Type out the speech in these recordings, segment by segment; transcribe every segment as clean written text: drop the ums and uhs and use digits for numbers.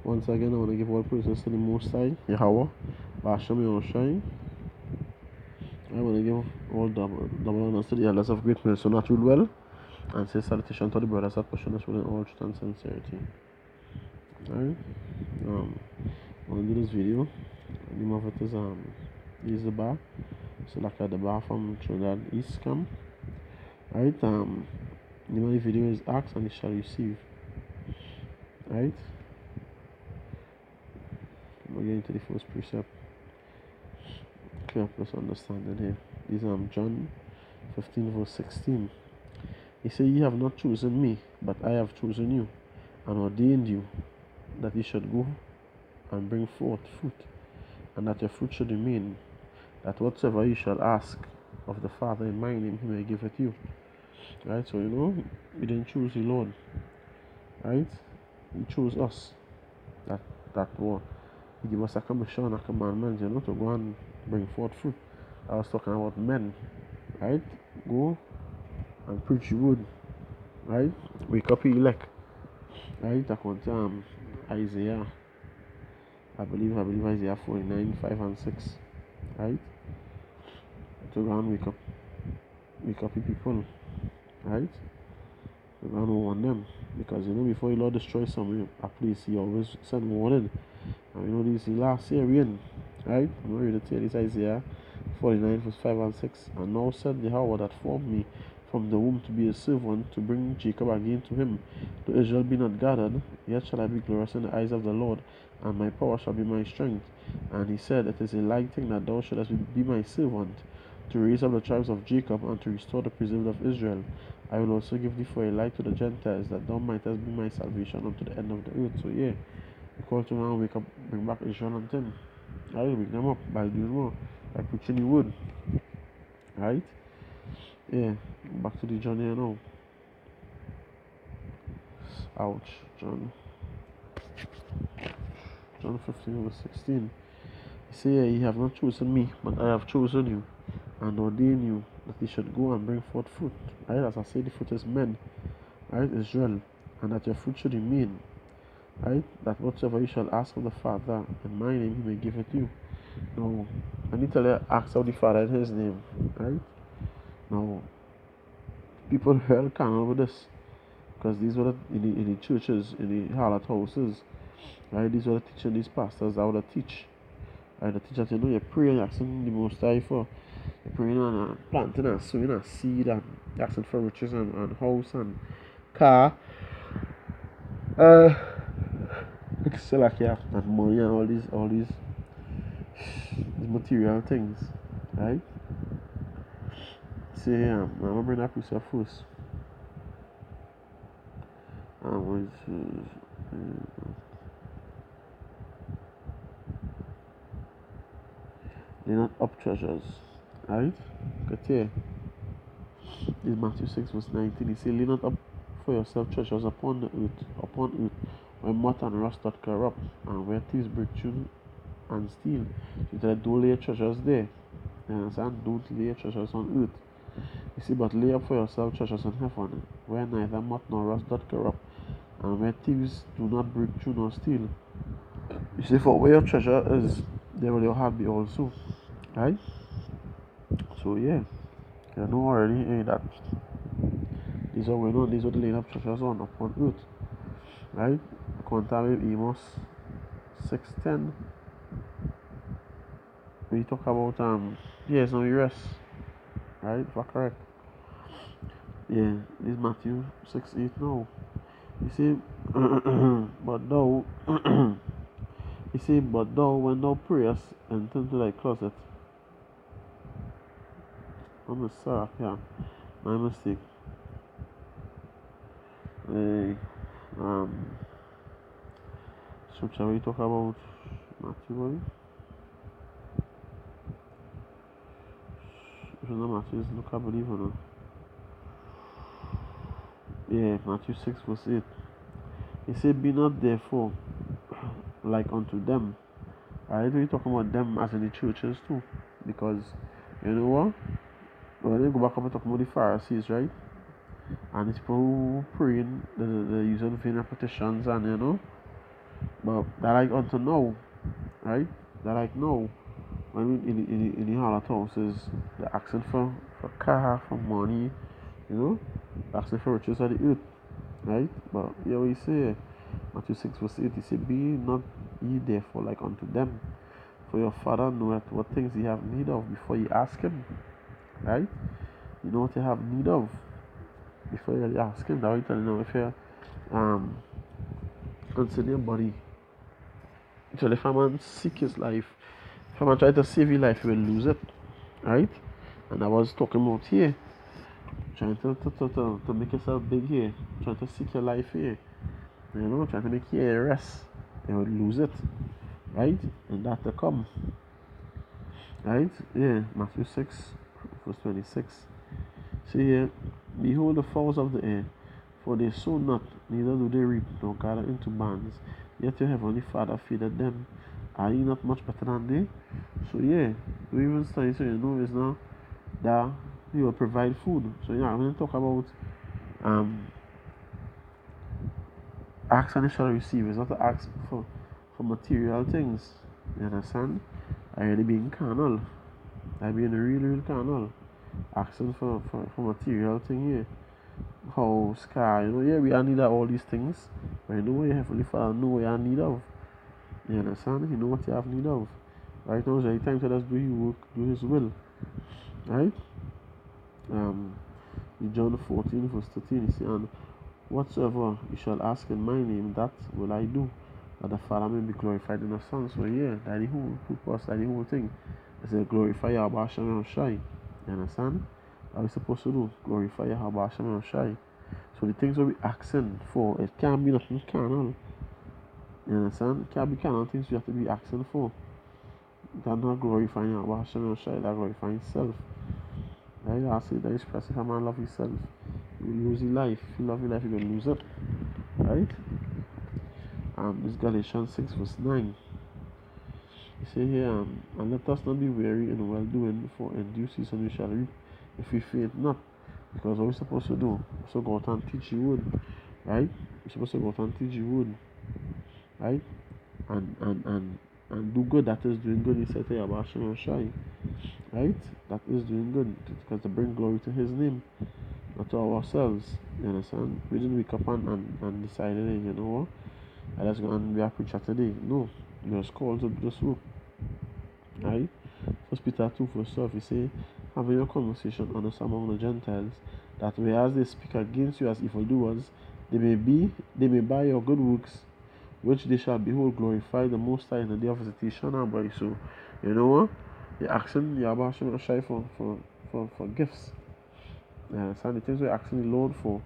Once again, I want to give all praises to the Most High, Yahweh, Bashem Yahushai. I want to give all double honors to the elders of Great Millstone that rule well, and say salutation to the brothers that pushing us with all truth and sincerity. Alright? I want to do this video. The name of it is this is the bar. So like the bar from Trinidad East Camp. Alright, the name of the video is Ask and it shall receive. Alright? We're getting to the first precept. Clear plus understanding here. This is John 15 verse 16. He said, "Ye have not chosen me, but I have chosen you, and ordained you, that ye should go and bring forth fruit, and that your fruit should remain, that whatsoever you shall ask of the Father in my name, he may give it you." Right? So we didn't choose the Lord. Right? He chose us. That war. He gave us a commission, a commandment, to go and bring forth fruit. I was talking about men. Right? Go and preach the word. Right? Wake up your elect. Right? According to Isaiah. I believe Isaiah 49, 5 and 6. Right? To go and wake up your people. Right? To go and warn them. Because before the Lord destroy a place, he always send warning. And this is last year rain. Right? I'm going to read it here. This Isaiah 49 verse 5 and 6. "And now said Yahweh that formed me from the womb to be a servant, to bring Jacob again to him. Though Israel be not gathered, yet shall I be glorious in the eyes of the Lord, and my power shall be my strength. And he said, It is a light thing that thou shouldest be my servant, to raise up the tribes of Jacob, and to restore the preserved of Israel. I will also give thee for a light to the Gentiles, that thou mightest be my salvation unto the end of the earth." So yeah, we call to now wake up, bring back Israel unto him. I will wake them up by doing more, by preaching the word. Right? Yeah, back to the journey now. Ouch. John 15 verse 16. He said, "Ye have not chosen me, but I have chosen you, and ordained you, that ye should go and bring forth fruit." Right? As I said, the fruit is men. Right? Israel. And that your fruit should remain. Right? That whatsoever you shall ask of the Father in my name, he may give it you. Now, I need to tell you, ask of the Father in his name. Right? Now, people held carnal with this. Because these were in the churches, in the harlot houses. Right? These were the teaching, these pastors that would teach. Right? The teacher said, you're praying, you're asking the Most High for. You're praying and planting and sowing and seed and asking for riches and house and car. So like and money and all these material things. Right? So I'm gonna bring that precept first. I'm going to lay not up treasures. Right? Good here. In Matthew 6 verse 19, he said, "Lay not up for yourself treasures upon earth, where moth and rust doth corrupt, and where thieves break through and steal." He said, don't lay your treasures there. You understand? Don't lay your treasures on earth. You see, but lay up for yourself treasures in heaven, where neither moth nor rust doth corrupt, and where thieves do not break through nor steal. You see, for where your treasure is, there will your heart be also. Right? So yeah, you know already that these are the laying up treasures upon earth. Right? According to Amos 6:10, we talk about yes, no rest. Right? If I'm correct. Yeah, this Matthew 6:8 now. You see, but thou you see, but thou when thou prayest, enter into thy closet. I'm sorry, yeah. My mistake. Scripture we talk about Matthew, boy. If you know Matthew, look, I believe or not. Yeah, Matthew 6 verse 8. He said, "Be not therefore like unto them." Right? We're talking about them as in the churches too. Because, you know what? When you go back up and talk about the Pharisees, right? And it's people who praying, the using vain repetitions and But that like unto now, right? That like now, when in the hard houses, they're asking for car, for money, you know, asking for riches of the earth, right? But yeah, we say Matthew 6 verse 8, he said, be not ye therefore like unto them, for your father knoweth what things ye have need of before ye ask him, right? You know what you have need of before you ask him. That way telling you if you consider your body. So if a man seek his life, if a man try to save your life, he will lose it, right? And I was talking about here, trying to make yourself big here, trying to seek your life here, trying to make your rest, you will lose it, right? And that to come, right? Yeah, Matthew 6, verse 26. See here, behold the fowls of the air, for they sow not, neither do they reap, nor gather into barns, yet your heavenly Father feedeth them. Are ye not much better than they? So yeah, we even study, so it's not that he will provide food. So yeah, I'm going to talk about ask and you shall receive. It's not to ask for material things. You understand? I really being carnal. I being real carnal. Asking for material thing here. House, car, yeah, we are need of all these things. But you know what your heavenly Father know what you are need of. You understand? You know what you have need of. Right now is the time to just do his work, do his will. Right? In John 14, verse 13, he says, and whatsoever you shall ask in my name, that will I do, that the Father may be glorified in the Son. So yeah, that the whole purpose, that the whole thing. I say glorify Yahweh Hashem Shai. You understand? What are we supposed to do? Glorify Yahweh Hashem Shai. So the things that we asking for, it can't be nothing carnal. You understand? It can't be carnal things you have to be asking for. That not glorifying Yahweh Hashem Shai, that glorifying self. Right? I say that express if a man love himself, you will lose his life. If you love your life, you will lose it. Right? This Galatians 6 verse 9. You say here, and let us not be weary in well doing, for in due season we shall reap if we faint not. Because what we're supposed to do, so go out and teach you wood, right? We're supposed to go out and teach you wood, right? And do good. That is doing good. He said to Yabashim and Shai, right? That is doing good because to bring glory to His name, not to ourselves. You understand? We didn't wake up and decided, hey, you know what? Let's go and be a preacher today. No, you're just called to do this work, right? First Peter 2 verse 12, he say, having your conversation honest among the Gentiles, that whereas they speak against you as evildoers, they may by your good works, which they shall behold, glorify the Most High in the day of visitation and by. So, you know what? You're asking Yahweh Hashem Shai for gifts. And the things we're asking the Lord for,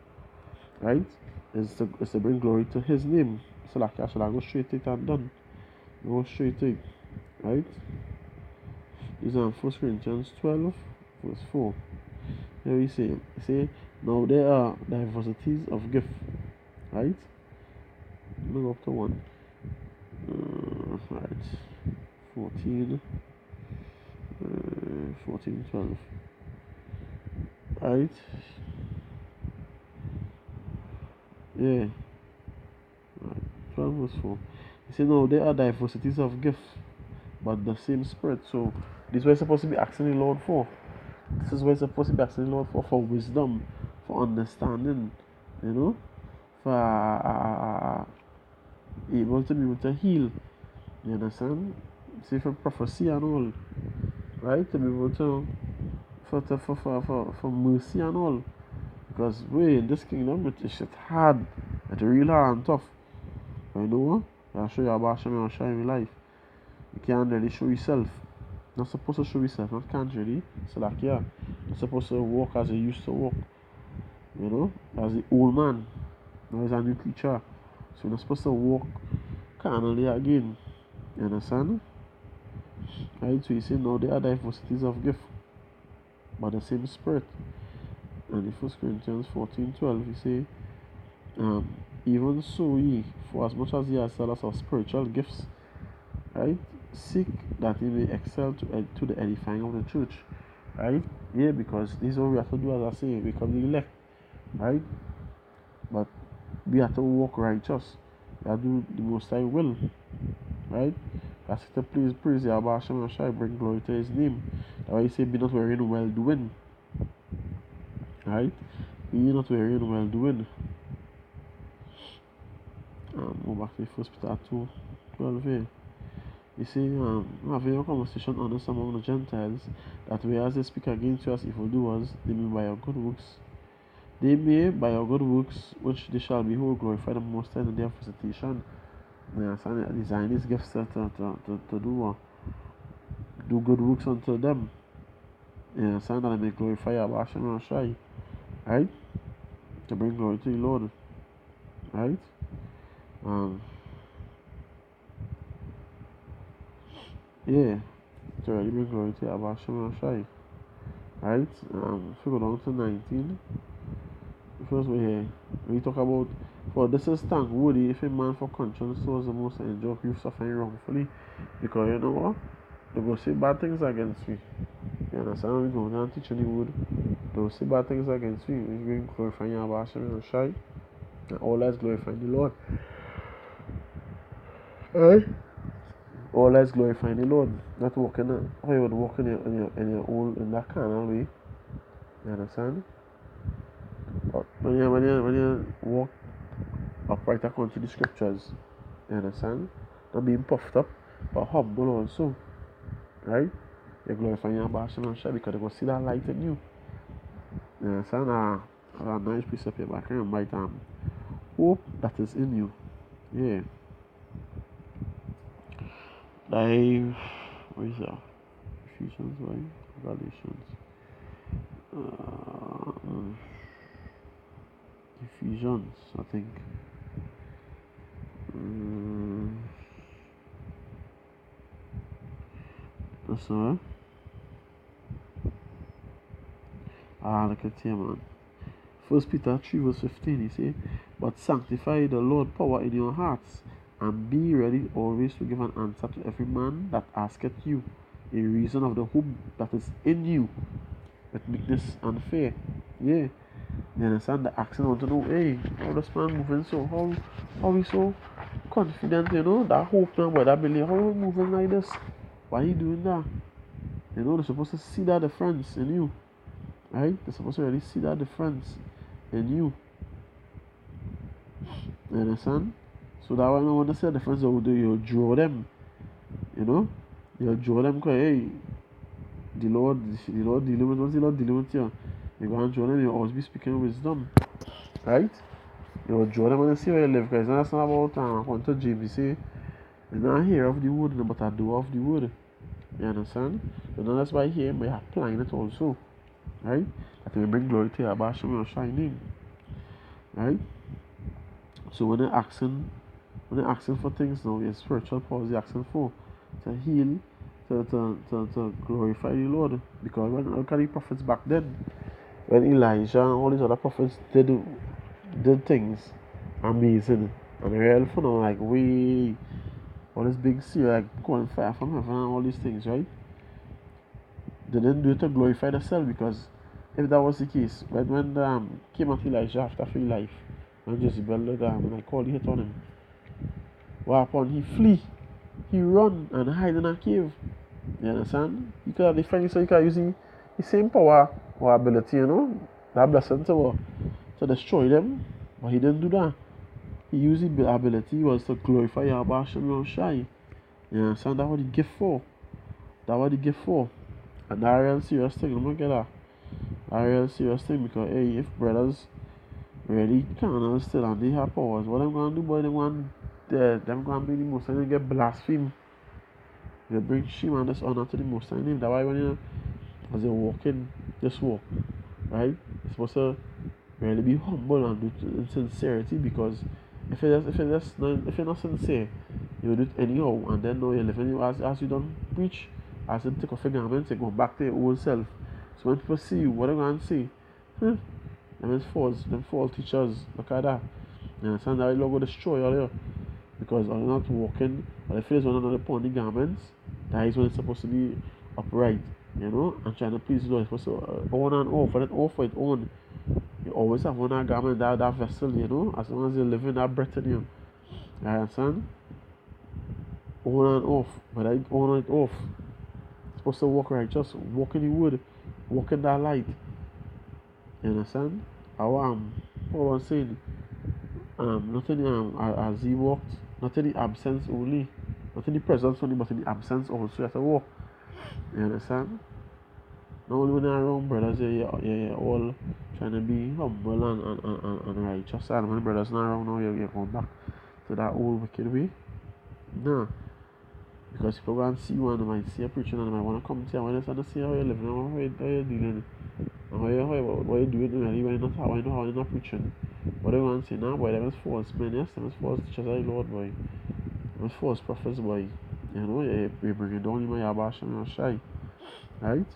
right? Is to bring glory to His name. So like I should go straight to it and done. Go straight to it, right? Is on 1 Corinthians 12 verse 4. Here we say, now there are diversities of gift, right? Look up to one. Right. 14, 12. Right? Yeah. Right. 12 verse 4. He said, no, there are diversities of gifts, but the same Spirit. So, this is what you're supposed to be asking the Lord for. This is what you're supposed to be asking the Lord for wisdom, for understanding, for able to be able to heal. You understand? See, for prophecy and all, right? To be able to for mercy and all. Because in this kingdom it's hard. It's real hard and tough. But you know what? I'll show you about Hashem and shine your life. You can't really show yourself. Not supposed to show yourself, not can't really. So like yeah. You're supposed to walk as you used to walk. As the old man. Now he's a new creature. So you're not supposed to walk carnally again. You understand? Right? So you say now there are diversities of gift, but the same Spirit. And in 1 Corinthians 14:12, he say, even so ye, for as much as ye are zealous of spiritual gifts, right, seek that ye may excel to the edifying of the church, right? Yeah, because this is what we have to do, as I say, become the elect, right? But we have to walk righteous, I do the most I will, right? That's it to praise Yahweh Hashem Shai, bring glory to his name. That's why he say, be not weary in well doing, right? Be not weary in well doing. Go back to the first Peter 2:12 here. You see, having a conversation honest among the Gentiles, that whereas they speak against you as evildoers, they may by your good works, which they shall behold, glorify the Most High in the day of visitation. Yes, and design these gifts to do good works unto them. Yes, and that I may glorify Yahweh Hashem Shai, right? To bring glory to the Lord, right? Yeah, to really bring glory to Yahweh Hashem Shai, right? If we go down to 19, first we talk about, for this is thank worthy if a man for conscience was the most enjoy grief suffering wrongfully, because you know what? They will say bad things against me. You understand? We go down teach any word. They will say bad things against me. We bring glorifying Yahweh Hashem Shai, and all that's glorifying the Lord. Right? All that's glorifying the Lord. Not walking how you would walk in your own in that carnal way. You understand? But when you walk upright according to the scriptures, you understand? Not being puffed up, but humble also. Right? You're glorifying Yahweh Hashem Shai because they will see that light in you. You understand? A nice precept here back and right hope that is in you. Yeah. Like, what is that? Ephesians, right? Galatians. Ephesians, I think. That's all right. Look at here, man. 1 Peter 3:15, he say, but sanctify the Lord power in your hearts, and be ready always to give an answer to every man that asketh you a reason of the hope that is in you, with meekness and fear. Yeah. You understand? The accent want to know, hey, how this man moving so? How he so confident, that hope now, that belief, how he moving like this? Why he doing that? They're supposed to see that difference in you. Right? They're supposed to really see that difference in you. You understand? So that when I want to see the difference, you'll draw them. You'll draw them because, hey, the Lord dealing with, once the Lord dealing with you, you're going to draw them, you'll always be speaking wisdom. Right? You'll draw them and see where you live, because it's not about, according to James, say, it's not a hearer of the word, but a doer of the word. You understand? So that's why here we're applying it also. Right? That will bring glory to Yahweh Hashem Shai name. Right? So when they're asking for things now, your spiritual powers you're asking for to heal, to glorify the Lord. Because when look at the prophets back then, when Elijah and all these other prophets did things amazing and real fun, like all this big sea like going fire from heaven and all these things, right? They didn't do it to glorify themselves, because if that was the case, when came at Elijah after 3 life, when Jezebel like called the hit on him, whereupon he flee, he run and hide in a cave. You understand? You could have defined, so you can use the same power or ability, that blessing to destroy them, but he didn't do that. He used the ability was to glorify Yahweh Hashem Shai. You understand? That's what the gift for. And that's a real serious thing. I'm not get that. That's a real serious thing, because hey, if brothers really can't still and they have powers, what I'm gonna do, boy? Them gonna be the most and get blasphemed. They bring shame and dishonor to the most high name. That's why when as you're walking, just walk. Right? You're supposed to really be humble and do it in sincerity, because if you're not sincere, you do it anyhow, and then now you're living as you don't preach, as you take off your garments, you go back to your old self. So when people see you, what are they going to say? Them false teachers, look at that. You understand? That will go destroy all you, because you're not walking, but if it's one another upon the garments, that is when it's supposed to be upright, and trying to please the Lord. It's supposed to on and off, and it off for it on. You always have on that garment, that vessel, as long as you're living that breath in you. You understand? On and off. But I on and off. Supposed to walk right, just walk in the wood, walk in that light. You understand? How Paul was saying, not in as he walked, not in the absence only, not in the presence only, but in the absence also you have to walk. You understand? Not only when you're around brothers, you're all trying to be humble and righteous, and when brothers not around now, you're going back to that old wicked way. No. Because people go and see you and they might see a preacher and they might want to come to you and they want to see how you're living and how you're dealing and what you're doing really when you're not preaching. What they want to say now, boy, them is false men, yes, them is false teachers of the Lord, boy. Them is false prophets, boy. You know, you bring it down in my Yabash and you're shy. Right?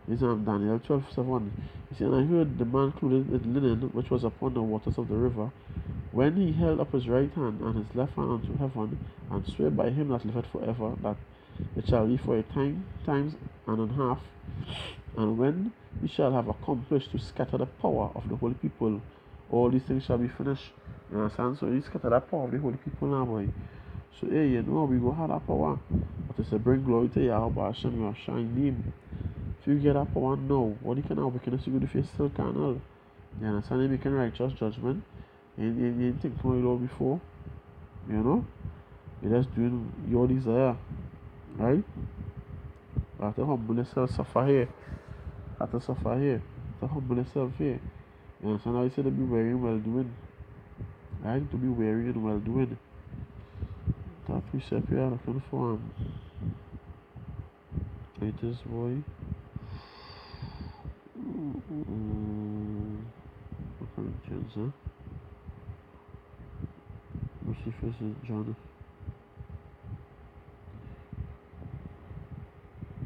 This is Daniel 12:7. He said, and I heard the man clothed in linen, which was upon the waters of the river, when he held up his right hand and his left hand unto heaven, and sware by him that liveth forever, that it shall be for a times and a half, and when he shall have accomplished to scatter the power of the holy people, all these things shall be finished. You understand? So he scatter the power of the holy people now, boy. So hey, you know we go have that power. But it's to bring glory to Yahweh Hashem, your shine name. If you get that power now, what you can now, we can see good if you still carnal. You understand? You making righteous judgment. You didn't think for it all before. You know? You're just doing your desire. Right? You have to humble yourself, suffer here. You have to suffer here. You have to humble yourself here. You understand? Now you say to be weary and well doing. Right? To be weary and well doing. That precept here looking for it is boy. Corinthians, huh? What's the first John?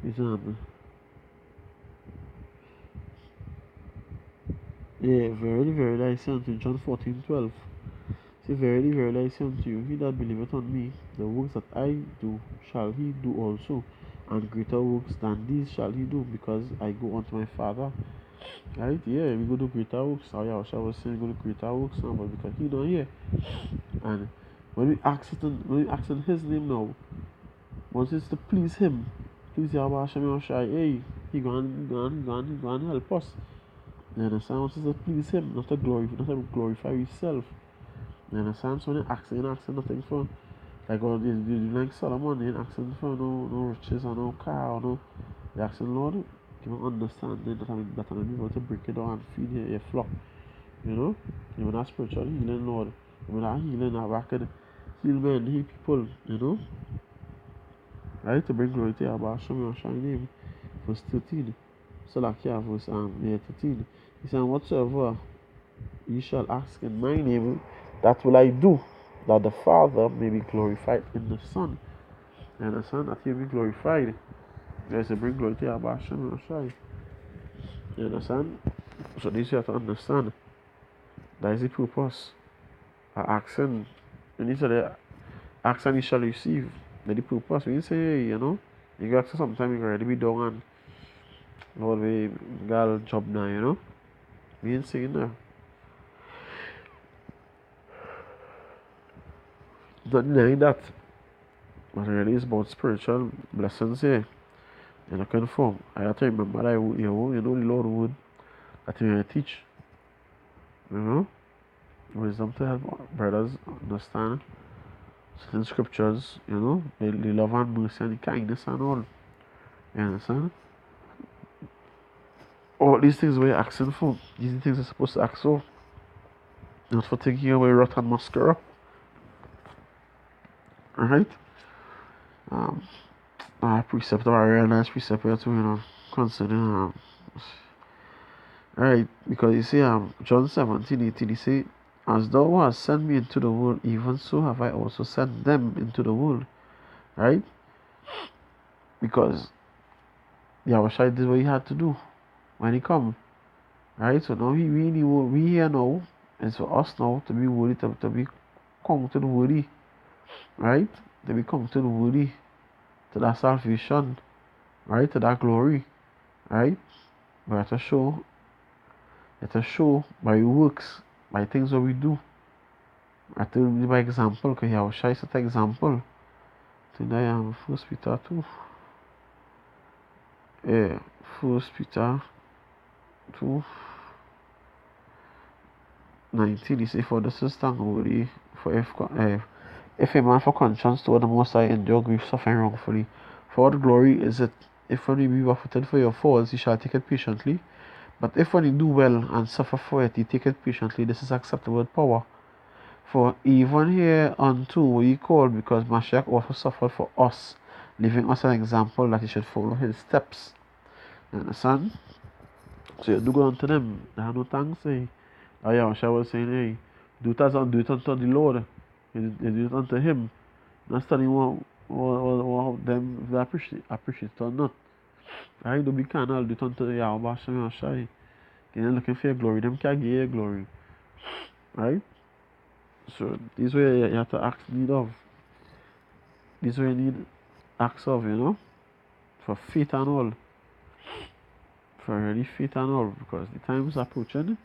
Example. Yeah, verily, verily, I say unto you, John 14:12. Say, verily, verily, I say unto you, he that believeth on me, the works that I do shall he do also, and greater works than these shall he do, because I go unto my Father. Right? Yeah, we go to greater works. Oh yeah, I was saying go to greater works now, but because he not here. And when we ask in his name now, once it's to please him, please Yahweh Hashem Yoshai, hey, he gonna help us. You understand? Once it's to please him, not to glorify yourself. You understand? So when you're asking nothing for, like what you like Solomon, you're asking for no riches or no car or no. You're asking Lord, give me understanding that I'm able to break it down and feed your flock. You know? You want that spiritual healing, Lord. You want that healing that back and heal men, heal people, you know? Right? To bring glory to Yahweh, show me your shine name. Verse 13. So like here, verse 13. He said, whatsoever ye shall ask in my name, that will I do, that the Father may be glorified in the Son. And the Son that he will be glorified. There's a bring glory to Yahweh, show me your shine. You understand? So this you have to understand. That is the purpose. Asking, when you say ask and you shall receive. That's the purpose. When you say, hey, you know, you go ask sometimes you can already be down and Lord, we got a job now, you know. We ain't saying that. Not denying that. But really it's about spiritual blessings here. You're not conform. I have to remember that you know the Lord would that you teach. You know? Wisdom to help brothers understand certain scriptures, you know, the love and mercy and the kindness and all. You understand? All these things we're asking for, these are the things we're supposed to ask for. Not for taking away rot and mascara. Alright? Precept or I realize precept here to consider alright, because you see John 17:18 he say, as thou hast sent me into the world, even so have I also sent them into the world. Right? Because Yahushua did what he had to do when he come. Right? So now we here now is for us now to be worthy to be come to the worthy. Right? To be come to the worthy, to that salvation, right? To that glory. Right? We have to show by works, by things that we do. I tell you by example, because you have a shy set example. Today I am First Peter 2. Yeah, First Peter 2 19. He say, for this is thank holy, for if a man for conscience toward the Most High endure grief suffering wrongfully, for what glory is it if when you be buffeted for your faults, you shall take it patiently? But if when you do well and suffer for it, you take it patiently, this is acceptable with power. For even here unto we called, because Mashiach also suffered for us, leaving us an example that you should follow his steps. You understand? So you do go unto them, they have no thanks, eh? Oh yeah, Mashiach was saying, hey, do it unto the Lord. You do it unto him. Not studying what them if they appreciate it or not. Right? Don't be carnal, do it unto Yahweh Hashem Yashai. You're looking for your glory, them can't give you glory. Right? So this way you have to ask need of. This way you need acts of, for faith and all. For really faith and all. Because the time's approaching,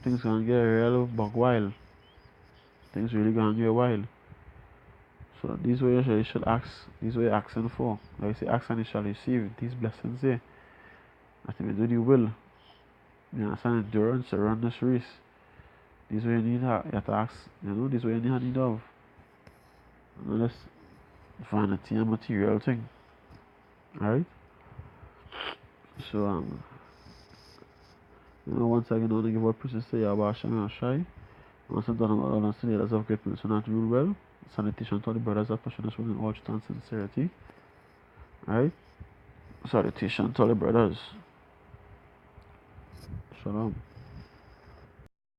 things gonna get real bug wild. Things really gonna get wild. So this way you should ask, this way you're asking for. Like I say, ask and you shall receive these blessings here. That if you do the will, you understand endurance to run this race. This way you need you have to ask, this way you need of. Unless vanity and material thing. Alright? So once again I want to give our praises to Yahweh Hashem Yashai. Once I'm done about all the leaders of great people not rule well. Salutation to all the brothers that pushing us in all truth and sincerity. Alright? Salutation to all the brothers. Shalom.